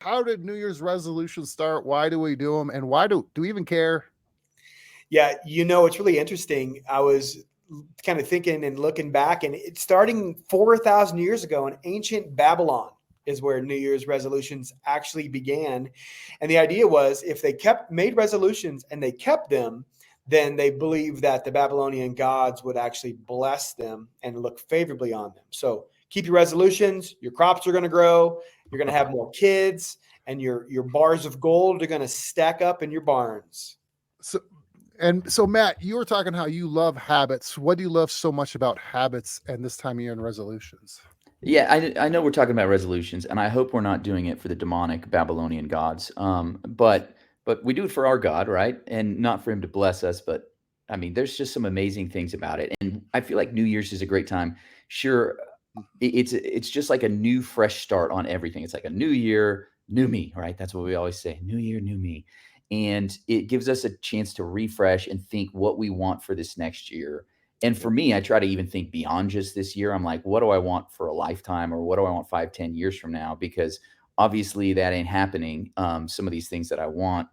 How did New Year's resolutions start? Why do we do them? And why do we even care? Yeah, it's really interesting. I was kind of thinking and looking back, and it's starting 4,000 years ago in ancient Babylon is where New Year's resolutions actually began. And the idea was if they made resolutions and they kept them, then they believed that the Babylonian gods would actually bless them and look favorably on them. So keep your resolutions, your crops are going to grow, you're going to have more kids, and your bars of gold are going to stack up in your barns. So Matt, you were talking how you love habits. What do you love so much about habits and this time of year and resolutions? Yeah, I know we're talking about resolutions, and I hope we're not doing it for the demonic Babylonian gods. But we do it for our God, right? And not for him to bless us, but I mean, there's just some amazing things about it. And I feel like New Year's is a great time. Sure, it's just like a new, fresh start on everything. It's like a new year, new me, right? That's what we always say: new year, new me. And it gives us a chance to refresh and think what we want for this next year. And for me, I try to even think beyond just this year. I'm like, what do I want for a lifetime, or what do I want 5, 10 years from now? Because obviously that ain't happening. Some of these things that I want.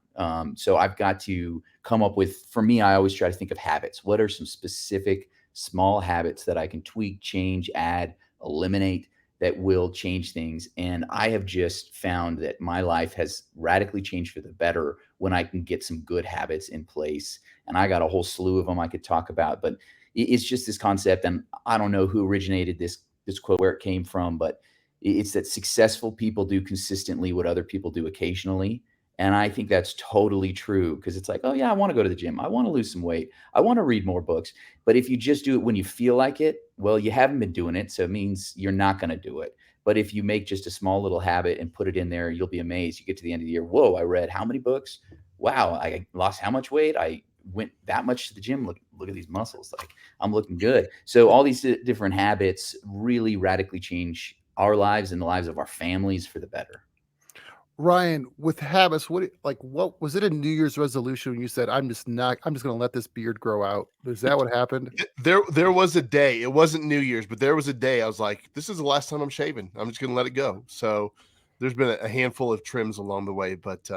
So I've got to come up with, for me, I always try to think of habits. What are some specific small habits that I can tweak, change, add, eliminate that will change things? And I have just found that my life has radically changed for the better when I can get some good habits in place. And I got a whole slew of them I could talk about, but it's just this concept. And I don't know who originated this quote, where it came from, but it's that successful people do consistently what other people do occasionally. And I think that's totally true, because it's like, oh yeah, I want to go to the gym, I want to lose some weight, I want to read more books. But if you just do it when you feel like it, well, you haven't been doing it, so it means you're not going to do it. But if you make just a small little habit and put it in there, you'll be amazed. You get to the end of the year, whoa, I read how many books? Wow, I lost how much weight? I went that much to the gym. Look at these muscles. Like, I'm looking good. So all these different habits really radically change our lives and the lives of our families for the better. Ryan, with habits, what was it a New Year's resolution when you said, I'm just going to let this beard grow out? Is that what happened? There was a day, it wasn't New Year's, but there was a day I was like, this is the last time I'm shaving. I'm just going to let it go. So there's been a handful of trims along the way, but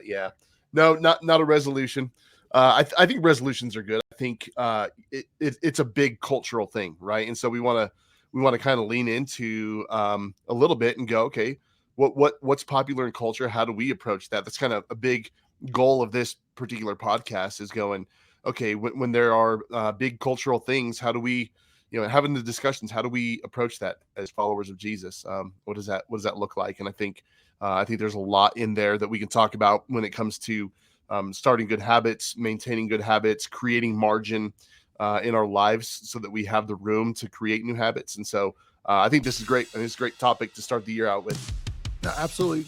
yeah, no, not a resolution. I think resolutions are good. I think it's a big cultural thing, right? And so we want to kind of lean into a little bit and go, okay, what's popular in culture? How do we approach that? That's kind of a big goal of this particular podcast, is going, okay, when there are big cultural things, how do we, having the discussions, how do we approach that as followers of Jesus? What does that look like? And I think there's a lot in there that we can talk about when it comes to starting good habits, maintaining good habits, creating margin in our lives so that we have the room to create new habits. And so I think this is great. And it's a great topic to start the year out with. No, absolutely.